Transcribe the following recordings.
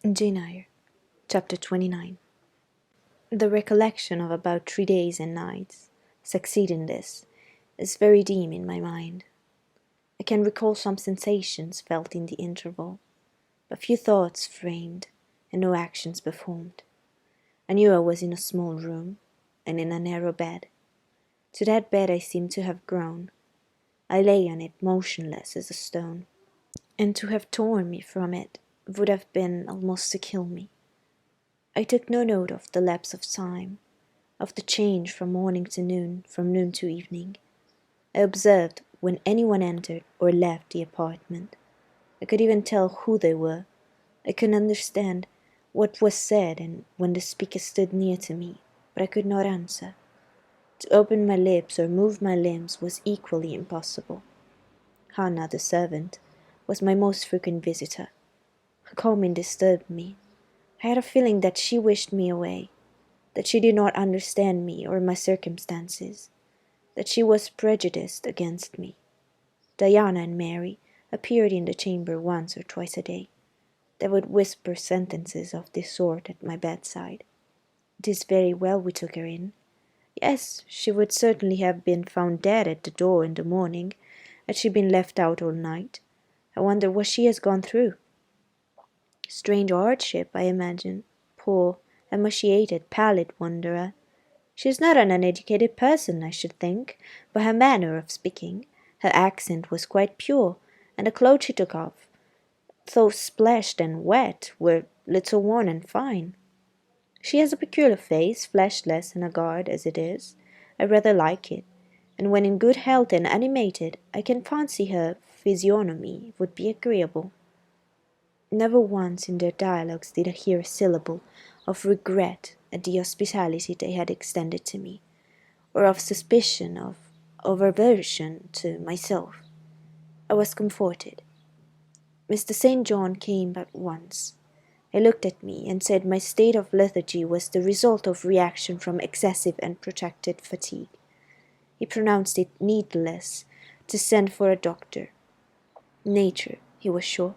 Eyre, Chapter 29. The recollection of about 3 days and nights succeeding this is very dim in my mind. I can recall some sensations felt in the interval, but few thoughts framed and no actions performed. I knew I was in a small room and in a narrow bed. To that bed I seemed to have grown. I lay on it motionless as a stone, and to have torn me from it would have been almost to kill me. I took no note of the lapse of time, of the change from morning to noon, from noon to evening. I observed when anyone entered or left the apartment. I could even tell who they were. I could understand what was said and when the speaker stood near to me, but I could not answer. To open my lips or move my limbs was equally impossible. Hannah, the servant, was my most frequent visitor. Her coming disturbed me. I had a feeling that she wished me away, that she did not understand me or my circumstances, that she was prejudiced against me. Diana and Mary appeared in the chamber once or twice a day. They would whisper sentences of this sort at my bedside. It is very well we took her in. Yes, she would certainly have been found dead at the door in the morning, had she been left out all night. I wonder what she has gone through. Strange hardship, I imagine. Poor, emaciated, pallid wanderer. She is not an uneducated person, I should think, by her manner of speaking. Her accent was quite pure, and the clothes she took off, though splashed and wet, were little worn and fine. She has a peculiar face, fleshless and haggard as it is. I rather like it, and when in good health and animated, I can fancy her physiognomy would be agreeable. Never once in their dialogues did I hear a syllable of regret at the hospitality they had extended to me, or of suspicion of aversion to myself. I was comforted. Mr. St. John came but once. He looked at me and said my state of lethargy was the result of reaction from excessive and protracted fatigue. He pronounced it needless to send for a doctor. Nature, he was sure,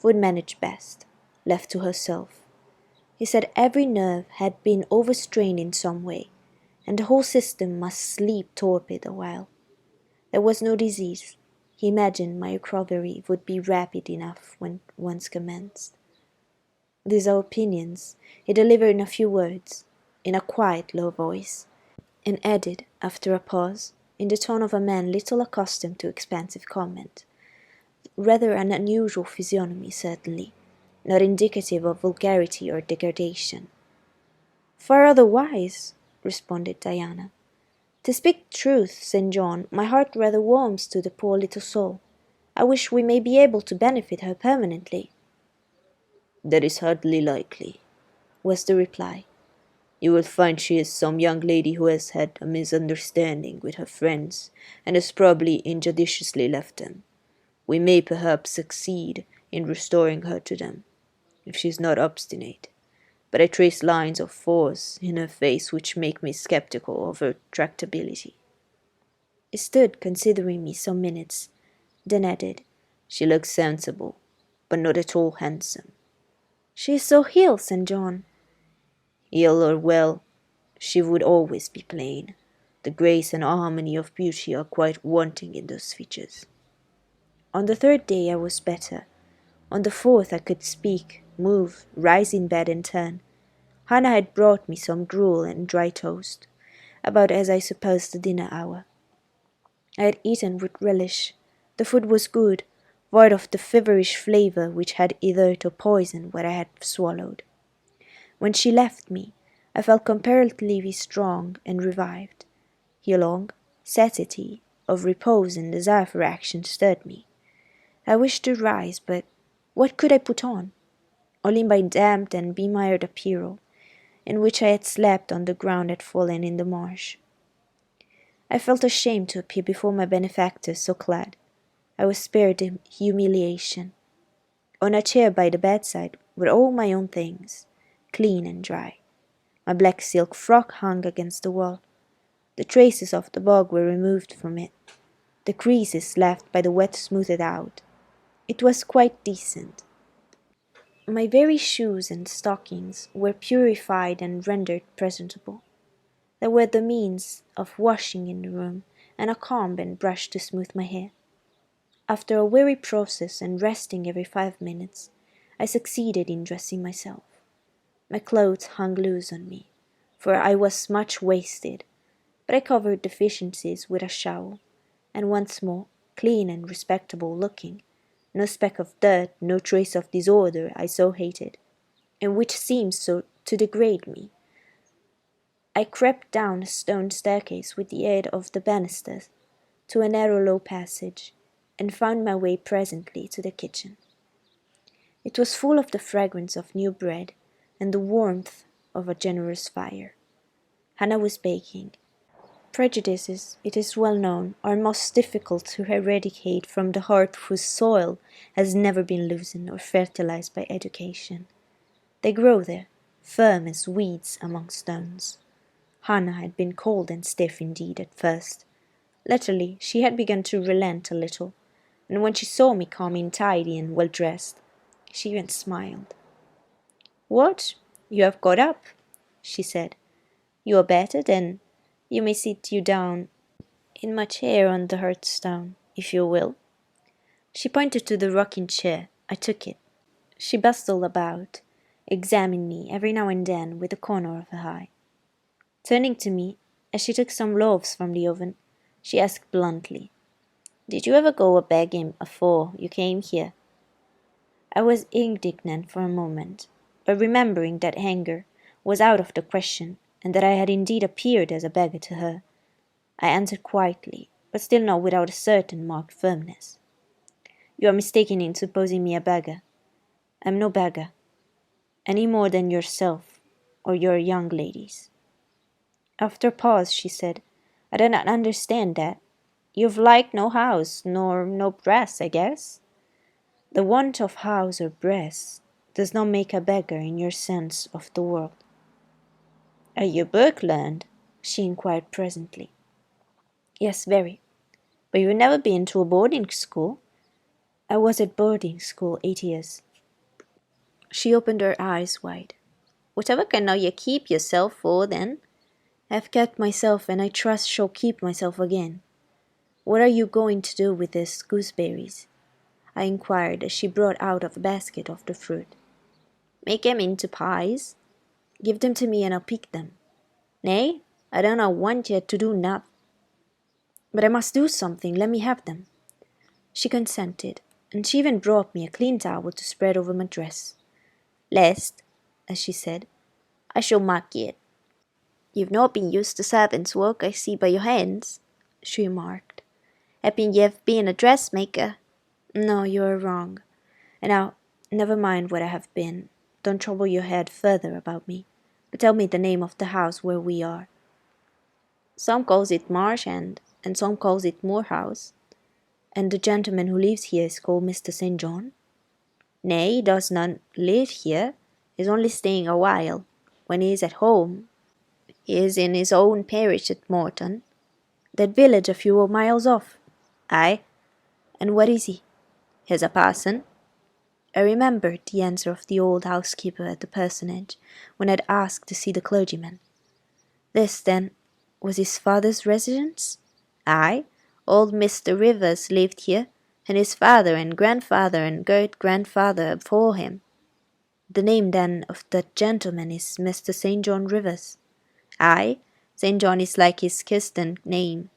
would manage best, left to herself. He said every nerve had been overstrained in some way, and the whole system must sleep torpid a while. There was no disease. He imagined my recovery would be rapid enough when once commenced. These are opinions he delivered in a few words, in a quiet, low voice, and added, after a pause, in the tone of a man little accustomed to expansive comment, rather an unusual physiognomy, certainly, not indicative of vulgarity or degradation. Far otherwise, responded Diana. To speak truth, St. John, my heart rather warms to the poor little soul. I wish we may be able to benefit her permanently. That is hardly likely, was the reply. You will find she is some young lady who has had a misunderstanding with her friends, and has probably injudiciously left them. We may perhaps succeed in restoring her to them, if she is not obstinate, but I trace lines of force in her face which make me sceptical of her tractability. He stood considering me some minutes, then added, She looks sensible, but not at all handsome. She is so ill, St. John. Ill or well, she would always be plain. The grace and harmony of beauty are quite wanting in those features. On the third day I was better. On the fourth I could speak, move, rise in bed and turn. Hannah had brought me some gruel and dry toast, about as I supposed the dinner hour. I had eaten with relish. The food was good, void of the feverish flavour which had hitherto poisoned what I had swallowed. When she left me, I felt comparatively strong and revived. A long satiety of repose and desire for action stirred me. I wished to rise, but what could I put on? Only my damp and bemired apparel, in which I had slept on the ground had fallen in the marsh. I felt ashamed to appear before my benefactor so clad. I was spared the humiliation. On a chair by the bedside were all my own things, clean and dry. My black silk frock hung against the wall. The traces of the bog were removed from it. The creases left by the wet smoothed out. It was quite decent. My very shoes and stockings were purified and rendered presentable. There were the means of washing in the room, and a comb and brush to smooth my hair. After a weary process and resting every 5 minutes, I succeeded in dressing myself. My clothes hung loose on me, for I was much wasted, but I covered deficiencies with a shawl, and once more, clean and respectable looking, no speck of dirt, no trace of disorder I so hated, and which seemed so to degrade me. I crept down a stone staircase with the aid of the banisters to a narrow low passage, and found my way presently to the kitchen. It was full of the fragrance of new bread and the warmth of a generous fire. Hannah was baking. Prejudices, it is well known, are most difficult to eradicate from the heart whose soil has never been loosened or fertilized by education. They grow there, firm as weeds among stones. Hannah had been cold and stiff indeed at first. Latterly she had begun to relent a little, and when she saw me come in tidy and well dressed, she even smiled. "What, you have got up?" she said. "You are better, then. You may sit you down in my chair on the hearthstone, if you will." She pointed to the rocking chair. I took it. She bustled about, examining me every now and then with the corner of her eye. Turning to me, as she took some loaves from the oven, she asked bluntly, "Did you ever go a begging afore you came here?" I was indignant for a moment, but remembering that anger was out of the question, and that I had indeed appeared as a beggar to her, I answered quietly, but still not without a certain marked firmness. "You are mistaken in supposing me a beggar. I am no beggar, any more than yourself or your young ladies." After a pause, she said, "I do not understand that. You've like no house, nor no breast, I guess?" "The want of house or breast does not make a beggar in your sense of the word." "Are you book learned?" she inquired presently. "Yes, very." "But you've never been to a boarding school?" "I was at boarding school 8 years." She opened her eyes wide. "Whatever can you keep yourself for, then?" "I've kept myself, and I trust shall keep myself again." "What are you going to do with these gooseberries?" I inquired as she brought out of a basket of the fruit. "Make 'em into pies." "Give them to me, and I'll pick them." "Nay, I do not want ye to do nat." "But I must do something. Let me have them." She consented, and she even brought me a clean towel to spread over my dress. "Lest," as she said, "I shall mark it. You've not been used to servants' work, I see by your hands," she remarked. "Happen ye've been a dressmaker?" "No, you are wrong. And now, never mind what I have been. Don't trouble your head further about me, but tell me the name of the house where we are." "Some calls it Marsh End, and some calls it Moor House." "And the gentleman who lives here is called Mr. St. John?" "Nay, he does not live here. He's only staying a while. When he is at home, he is in his own parish at Morton." "That village a few miles off?" "Aye." "And what is he?" "He's a parson." I remembered the answer of the old housekeeper at the parsonage when I had asked to see the clergyman. This, then, was his father's residence? "Aye. Old Mr. Rivers lived here, and his father and grandfather and great-grandfather afore him." "The name, then, of that gentleman is Mr. St. John Rivers?" "Aye. St. John is like his Christian name."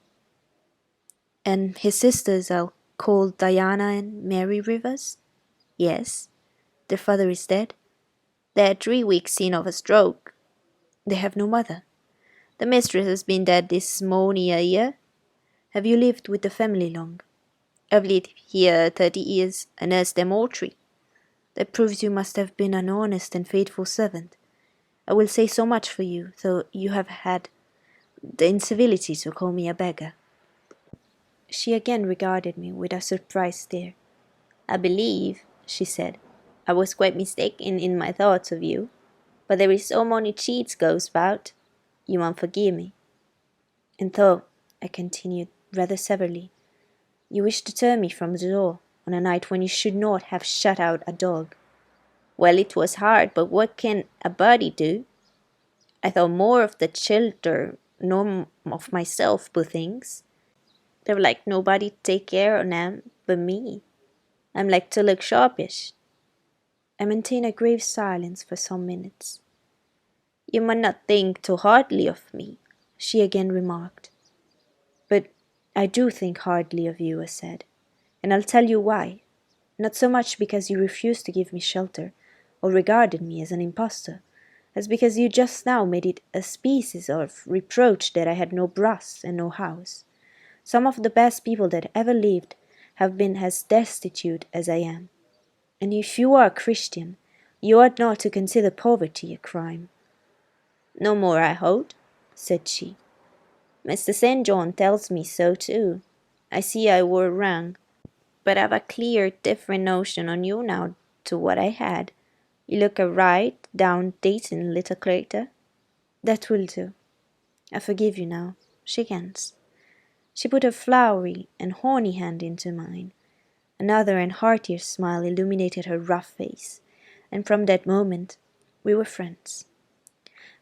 "And his sisters are called Diana and Mary Rivers?" "Yes." "Their father is dead?" "They had 3 weeks in of a stroke." "They have no mother?" "The mistress has been dead this mony a year." "Have you lived with the family long?" "I've lived here 30 years, and nursed them all 3." "That proves you must have been an honest and faithful servant. I will say so much for you, though you have had the incivility to call me a beggar." She again regarded me with a surprised stare. "I believe," she said, "I was quite mistaken in my thoughts of you. But there is so many cheats goes about. You won't forgive me." "And though," I continued, rather severely, "you wish to turn me from the door on a night when you should not have shut out a dog." Well, it was hard, but what can a body do? I thought more of the children, nor of myself, poor things. They're like nobody to take care of them but me. I'm like to look sharpish. I maintained a grave silence for some minutes. You must not think too hardly of me, she again remarked. But I do think hardly of you, I said, and I'll tell you why. Not so much because you refused to give me shelter, or regarded me as an impostor, as because you just now made it a species of reproach that I had no brass and no house. Some of the best people that ever lived have been as destitute as I am. And if you are a Christian, you ought not to consider poverty a crime. No more, I hold, said she. Mr. St. John tells me so too. I see I were wrong, but I've a clear, different notion on you now to what I had. You look a right down decent little creature. That will do. I forgive you now. Shake hands. She put her flowery and horny hand into mine. Another and heartier smile illuminated her rough face, and from that moment we were friends.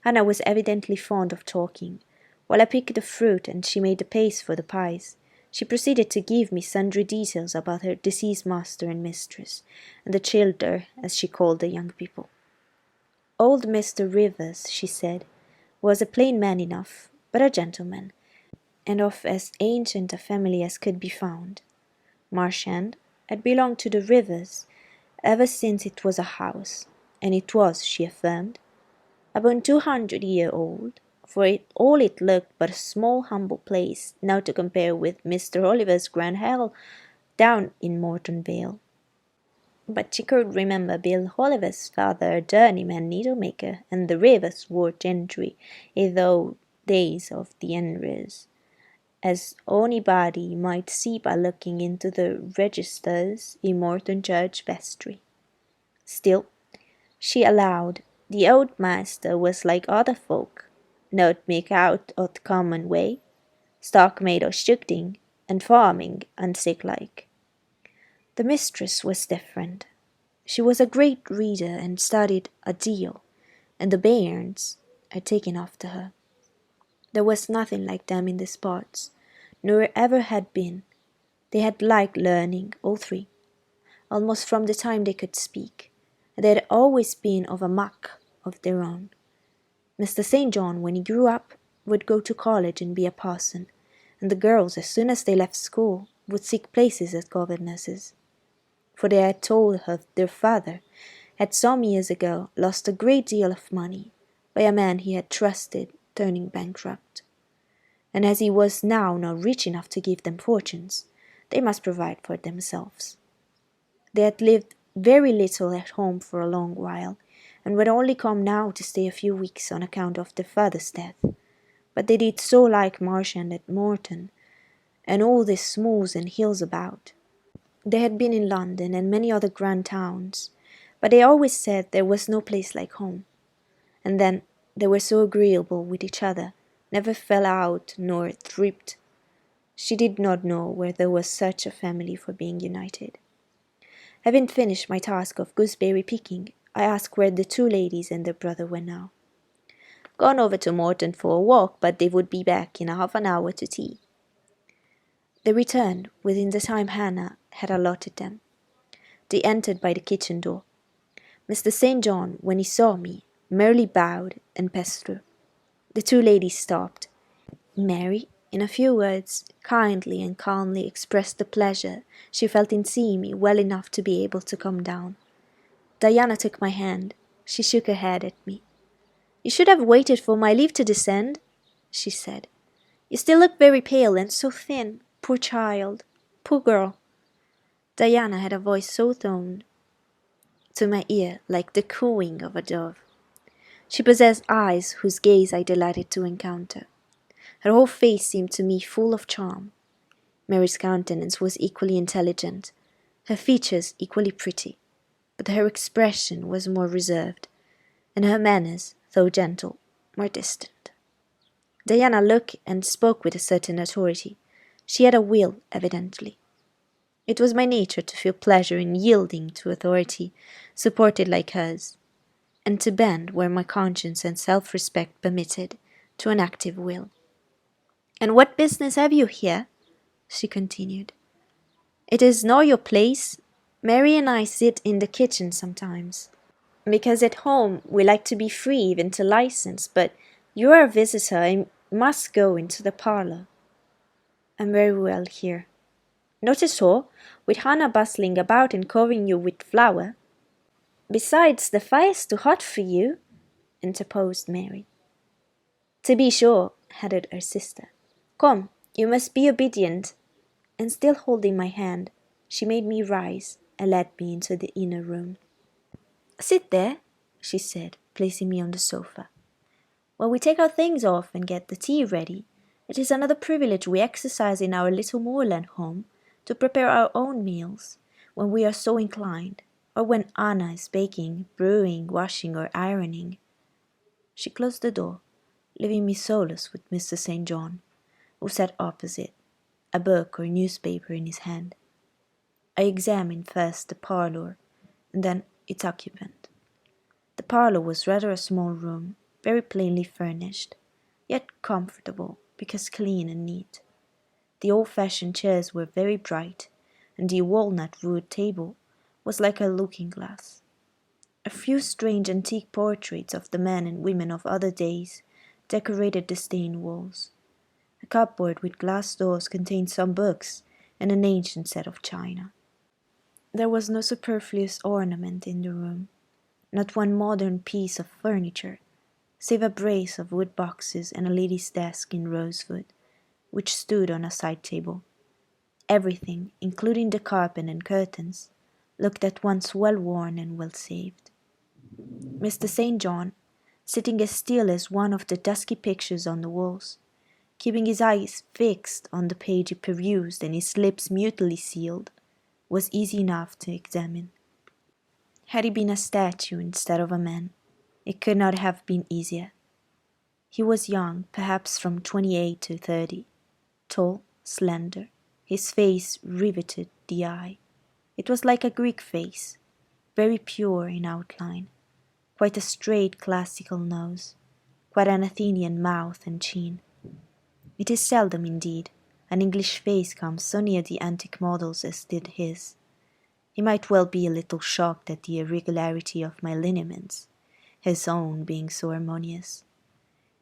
Hannah was evidently fond of talking. While I picked the fruit and she made the paste for the pies, she proceeded to give me sundry details about her deceased master and mistress, and the childer, as she called the young people. Old Mr. Rivers, she said, was a plain man enough, but a gentleman, and of as ancient a family as could be found. Marchand had belonged to the Rivers ever since it was a house, and it was, she affirmed, about 200 years old, for all it looked but a small humble place now to compare with Mr. Oliver's grand hall down in Morton Vale. But she could remember Bill Oliver's father, a journeyman needlemaker, and the Rivers were gentry in those days of the Eyres, as onybody might see by looking into the registers in Morton Church vestry. Still, she allowed the old master was like other folk, not make out o' the common way, stock made o' shooting and farming and sick like. The mistress was different. She was a great reader and studied a deal, and the bairns had taken after her. There was nothing like them in these parts, nor ever had been. They had liked learning, all three, almost from the time they could speak, and they had always been of a muck of their own. Mr. St. John, when he grew up, would go to college and be a parson, and the girls, as soon as they left school, would seek places as governesses. For they had told her their father had some years ago lost a great deal of money by a man he had trusted turning bankrupt. And as he was now not rich enough to give them fortunes, they must provide for themselves. They had lived very little at home for a long while, and would only come now to stay a few weeks on account of their father's death. But they did so like Marchand at Morton, and all the smooths and hills about. They had been in London and many other grand towns, but they always said there was no place like home. And then they were so agreeable with each other, never fell out nor thripped. She did not know where there was such a family for being united. Having finished my task of gooseberry picking, I asked where the two ladies and their brother were now. Gone over to Morton for a walk, but they would be back in half an hour to tea. They returned within the time Hannah had allotted them. They entered by the kitchen door. Mr. St. John, when he saw me, merely bowed and passed through. The two ladies stopped. Mary, in a few words, kindly and calmly expressed the pleasure she felt in seeing me well enough to be able to come down. Diana took my hand. She shook her head at me. "You should have waited for my leave to descend," she said. "You still look very pale and so thin. Poor child. Poor girl." Diana had a voice so toned to my ear like the cooing of a dove. She possessed eyes whose gaze I delighted to encounter. Her whole face seemed to me full of charm. Mary's countenance was equally intelligent, her features equally pretty, but her expression was more reserved, and her manners, though gentle, more distant. Diana looked and spoke with a certain authority. She had a will, evidently. It was my nature to feel pleasure in yielding to authority, supported like hers, and to bend where my conscience and self-respect permitted, to an active will. "And what business have you here?" she continued. "It is not your place. Mary and I sit in the kitchen sometimes, because at home we like to be free even to license, but you are a visitor and must go into the parlour." "I'm very well here." "Not at all, with Hannah bustling about and covering you with flour." "Besides, the fire's too hot for you," interposed Mary. "To be sure," added her sister. "Come, you must be obedient." And still holding my hand, she made me rise and led me into the inner room. "Sit there," she said, placing me on the sofa. "While we take our things off and get the tea ready, it is another privilege we exercise in our little moorland home, to prepare our own meals, when we are so inclined, or when Anna is baking, brewing, washing, or ironing." She closed the door, leaving me solus with Mr. St. John, who sat opposite, a book or newspaper in his hand. I examined first the parlour, and then its occupant. The parlour was rather a small room, very plainly furnished, yet comfortable because clean and neat. The old-fashioned chairs were very bright, and the walnut-wood table was like a looking-glass. A few strange antique portraits of the men and women of other days decorated the stained walls. A cupboard with glass doors contained some books and an ancient set of china. There was no superfluous ornament in the room, not one modern piece of furniture, save a brace of wood boxes and a lady's desk in rosewood, which stood on a side table. Everything, including the carpet and curtains, looked at once well worn and well saved. Mr. St. John, sitting as still as one of the dusky pictures on the walls, keeping his eyes fixed on the page he perused and his lips mutely sealed, was easy enough to examine. Had he been a statue instead of a man, it could not have been easier. He was young, perhaps from 28 to 30, tall, slender, his face riveted the eye. It was like a Greek face, very pure in outline, quite a straight classical nose, quite an Athenian mouth and chin. It is seldom, indeed, an English face comes so near the antique models as did his. He might well be a little shocked at the irregularity of my lineaments, his own being so harmonious.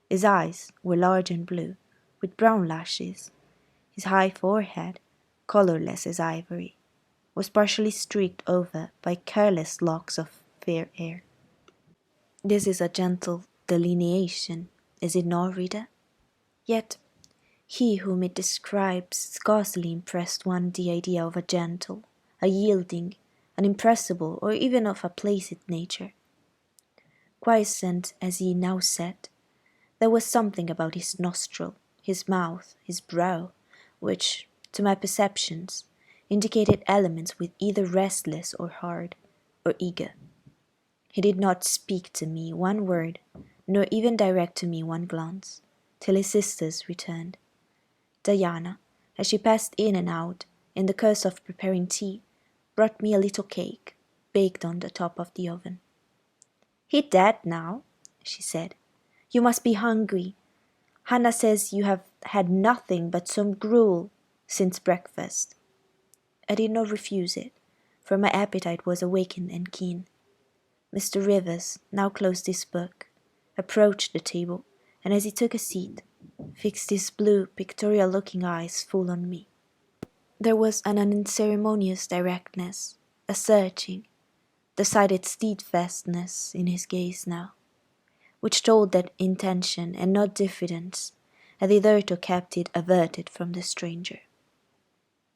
His eyes were large and blue, with brown lashes. His high forehead, colourless as ivory, was partially streaked over by careless locks of fair hair. This is a gentle delineation, is it not, reader? Yet he whom it describes scarcely impressed one the idea of a gentle, a yielding, an impressible, or even of a placid nature. Quiescent as he now sat, there was something about his nostril, his mouth, his brow, which, to my perceptions, indicated elements with either restless or hard, or eager. He did not speak to me one word, nor even direct to me one glance, till his sisters returned. Diana, as she passed in and out, in the course of preparing tea, brought me a little cake, baked on the top of the oven. "Eat that now," she said. "You must be hungry. Hannah says you have had nothing but some gruel since breakfast." I did not refuse it, for my appetite was awakened and keen. Mr. Rivers now closed his book, approached the table, and as he took a seat, fixed his blue, pictorial-looking eyes full on me. There was an unceremonious directness, a searching, decided steadfastness in his gaze now, which told that intention and not diffidence had hitherto kept it averted from the stranger.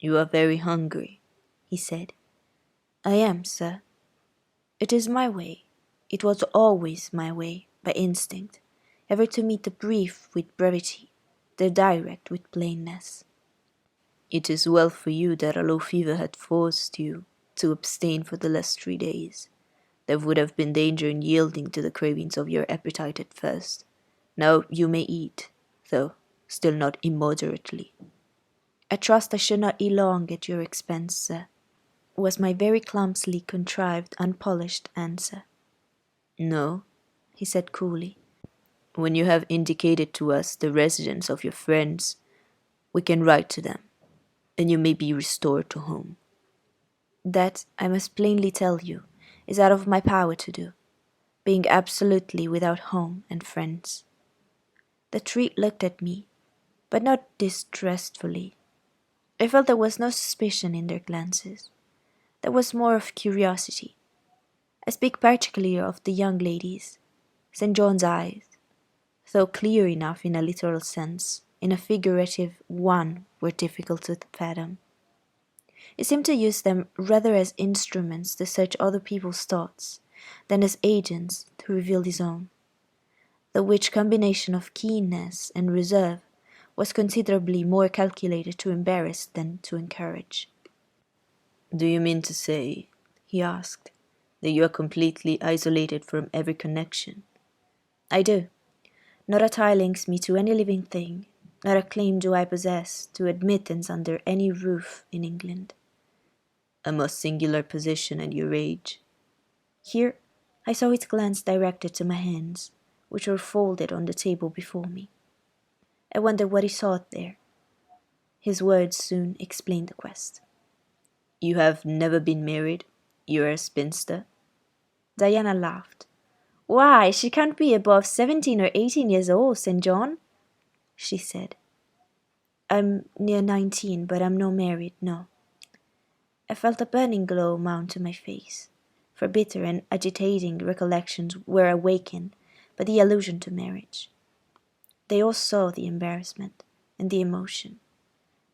"You are very hungry," he said. "I am, sir. It is my way. It was always my way, by instinct, ever to meet the brief with brevity, the direct with plainness." "It is well for you that a low fever had forced you to abstain for the last 3 days. There would have been danger in yielding to the cravings of your appetite at first. Now you may eat, though still not immoderately." I trust I should not eat long at your expense, sir, was my very clumsily contrived, unpolished answer. No, he said coolly. When you have indicated to us the residence of your friends, we can write to them, and you may be restored to home. That, I must plainly tell you, is out of my power to do, being absolutely without home and friends. The three looked at me, but not distrustfully. I felt there was no suspicion in their glances. There was more of curiosity. I speak particularly of the young ladies. St. John's eyes, though clear enough in a literal sense, in a figurative one were difficult to fathom. He seemed to use them rather as instruments to search other people's thoughts than as agents to reveal his own, the which combination of keenness and reserve was considerably more calculated to embarrass than to encourage. Do you mean to say, he asked, that you are completely isolated from every connection? I do. Not a tie links me to any living thing, not a claim do I possess to admittance under any roof in England. A most singular position at your age. Here I saw its glance directed to my hands, which were folded on the table before me. I wondered what he sought there. His words soon explained the quest. You have never been married? You are a spinster? Diana laughed. Why, she can't be above 17 or 18 years old, St. John, she said. I'm near 19, but I'm not married, no. I felt a burning glow mount to my face, for bitter and agitating recollections were awakened by the allusion to marriage. They all saw the embarrassment and the emotion.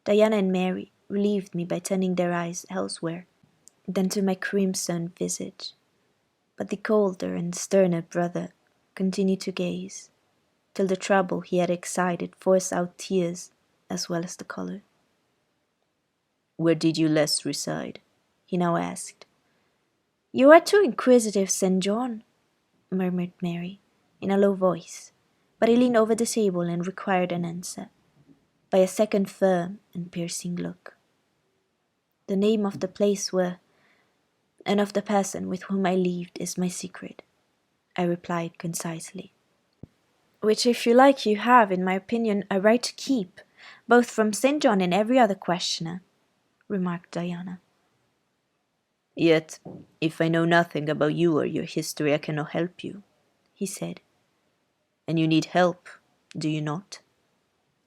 Diana and Mary relieved me by turning their eyes elsewhere than to my crimson visage, but the colder and sterner brother continued to gaze, till the trouble he had excited forced out tears as well as the colour. Where did you last reside? He now asked. You are too inquisitive, St. John, murmured Mary, in a low voice, but he leaned over the table and required an answer, by a second firm and piercing look. The name of the place where, and of the person with whom I lived is my secret, I replied concisely. Which if you like you have, in my opinion, a right to keep, both from St. John and every other questioner, remarked Diana. Yet, if I know nothing about you or your history, I cannot help you, he said. And you need help, do you not?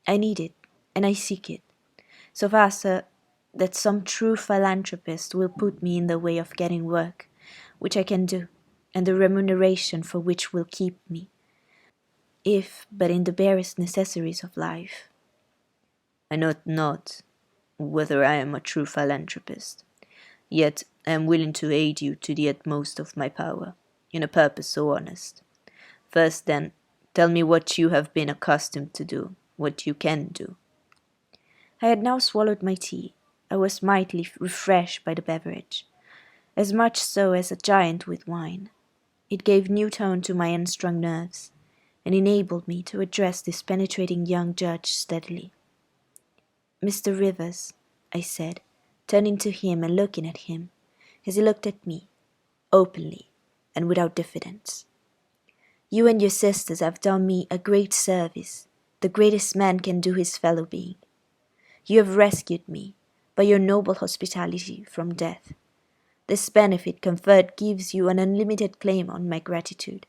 I need it, and I seek it, so far, sir, that some true philanthropist will put me in the way of getting work, which I can do, and the remuneration for which will keep me, if but in the barest necessaries of life. I know not whether I am a true philanthropist, yet I am willing to aid you to the utmost of my power, in a purpose so honest. First, then, tell me what you have been accustomed to do, what you can do. I had now swallowed my tea. I was mightily refreshed by the beverage, as much so as a giant with wine. It gave new tone to my unstrung nerves, and enabled me to address this penetrating young judge steadily. Mr. Rivers, I said, turning to him and looking at him, as he looked at me, openly and without diffidence. You and your sisters have done me a great service, the greatest man can do his fellow being. You have rescued me, by your noble hospitality, from death. This benefit conferred gives you an unlimited claim on my gratitude,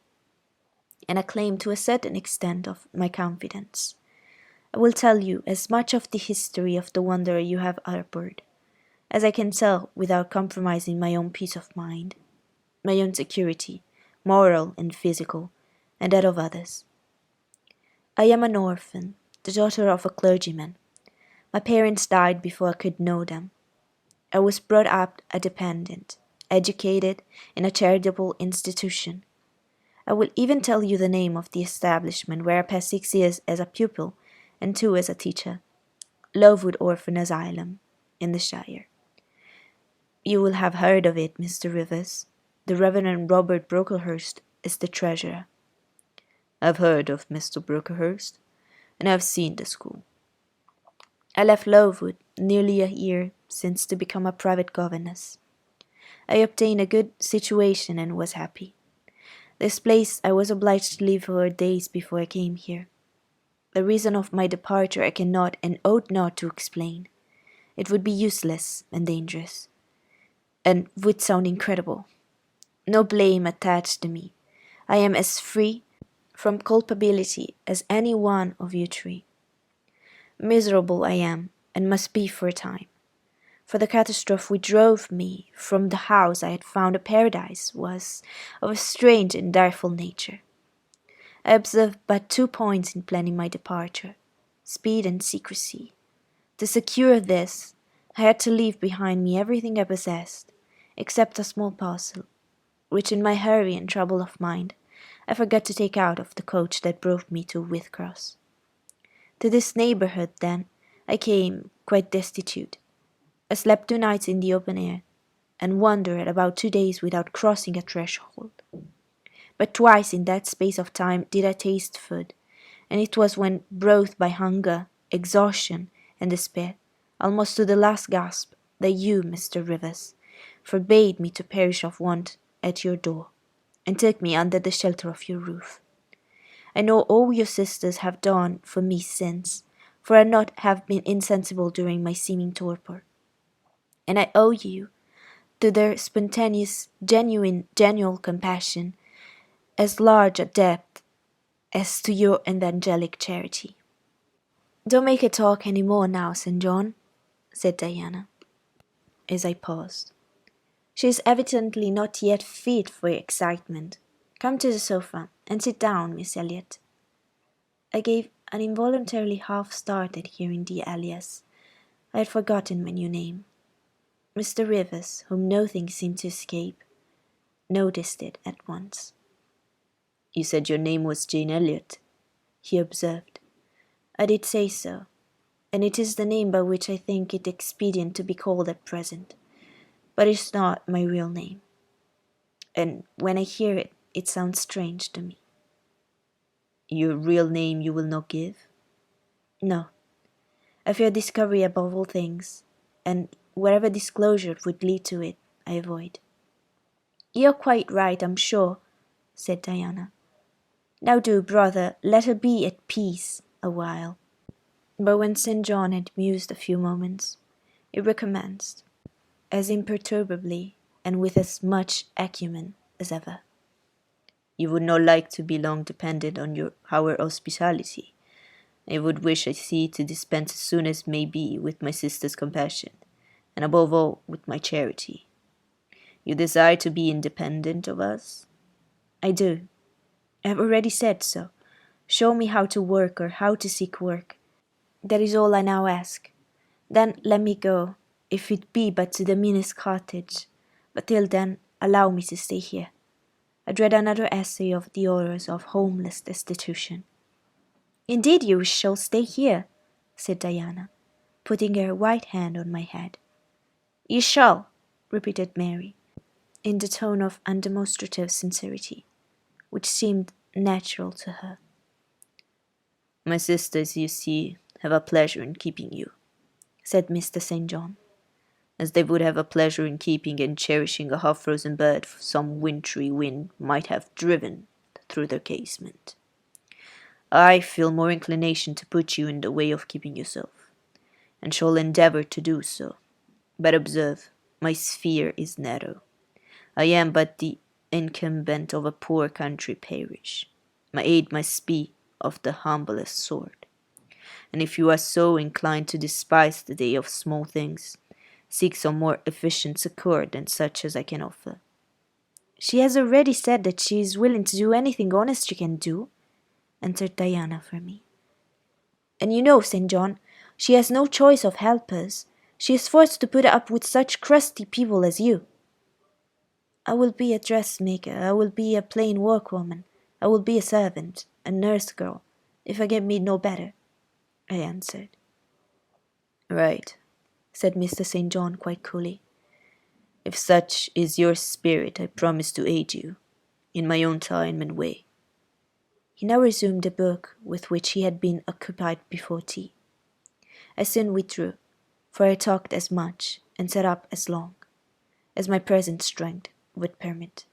and a claim to a certain extent of my confidence. I will tell you as much of the history of the wanderer you have harbored as I can tell without compromising my own peace of mind, my own security, moral and physical, and that of others. I am an orphan, the daughter of a clergyman. My parents died before I could know them. I was brought up a dependent, educated in a charitable institution. I will even tell you the name of the establishment where I passed 6 years as a pupil and 2 as a teacher, Lovewood Orphan Asylum, in the Shire. You will have heard of it, Mr. Rivers. The Reverend Robert Brocklehurst is the treasurer. I've heard of Mr. Brocklehurst, and I've seen the school. I left Lovewood nearly a year since to become a private governess. I obtained a good situation and was happy. This place I was obliged to leave for days before I came here. The reason of my departure I cannot and ought not to explain. It would be useless and dangerous, and would sound incredible. No blame attached to me. I am as free from culpability as any one of you three. Miserable I am, and must be for a time. For the catastrophe which drove me from the house I had found a paradise was of a strange and direful nature. I observed but 2 points in planning my departure: speed and secrecy. To secure this, I had to leave behind me everything I possessed, except a small parcel, which in my hurry and trouble of mind I forgot to take out of the coach that brought me to Whitcross. To this neighbourhood, then, I came quite destitute. I slept 2 nights in the open air, and wandered about 2 days without crossing a threshold. But twice in that space of time did I taste food, and it was when, brought by hunger, exhaustion, and despair, almost to the last gasp, that you, Mr. Rivers, forbade me to perish of want at your door, and took me under the shelter of your roof. I know all your sisters have done for me since, for I not have been insensible during my seeming torpor, and I owe you, to their spontaneous, genuine compassion, as large a debt as to your evangelic charity. Don't make her talk any more now, St. John, said Diana, as I paused. She is evidently not yet fit for excitement. Come to the sofa, and sit down, Miss Elliot. I gave an involuntarily half start at hearing the alias. I had forgotten my new name. Mr. Rivers, whom nothing seemed to escape, noticed it at once. You said your name was Jane Elliot, he observed. I did say so, and it is the name by which I think it expedient to be called at present, but it is not my real name, and when I hear it, it sounds strange to me. Your real name you will not give? No. I fear discovery above all things, and wherever disclosure would lead to it, I avoid. You're quite right, I'm sure, said Diana. Now do, brother, let her be at peace a while. But when St. John had mused a few moments, it recommenced, as imperturbably and with as much acumen as ever. You would not like to be long dependent on our hospitality. I would wish, I see, to dispense as soon as may be with my sister's compassion, and above all with my charity. You desire to be independent of us? I do. I have already said so. Show me how to work or how to seek work. That is all I now ask. Then let me go, if it be but to the meanest cottage. But till then, allow me to stay here. I dread another essay of the horrors of homeless destitution. Indeed you shall stay here, said Diana, putting her white hand on my head. You shall, repeated Mary, in the tone of undemonstrative sincerity, which seemed natural to her. My sisters, you see, have a pleasure in keeping you, said Mr. St. John, as they would have a pleasure in keeping and cherishing a half-frozen bird some wintry wind might have driven through their casement. I feel more inclination to put you in the way of keeping yourself, and shall endeavour to do so. But observe, my sphere is narrow. I am but the incumbent of a poor country parish. My aid must be of the humblest sort. And if you are so inclined to despise the day of small things, seek some more efficient succour than such as I can offer. She has already said that she is willing to do anything honest she can do, answered Diana for me. And you know, St. John, she has no choice of helpers. She is forced to put up with such crusty people as you. I will be a dressmaker, I will be a plain workwoman, I will be a servant, a nurse girl, if I get me no better, I answered. Right, said Mr. St. John quite coolly. If such is your spirit, I promise to aid you, in my own time and way. He now resumed the book with which he had been occupied before tea. I soon withdrew, for I talked as much and sat up as long as my present strength would permit.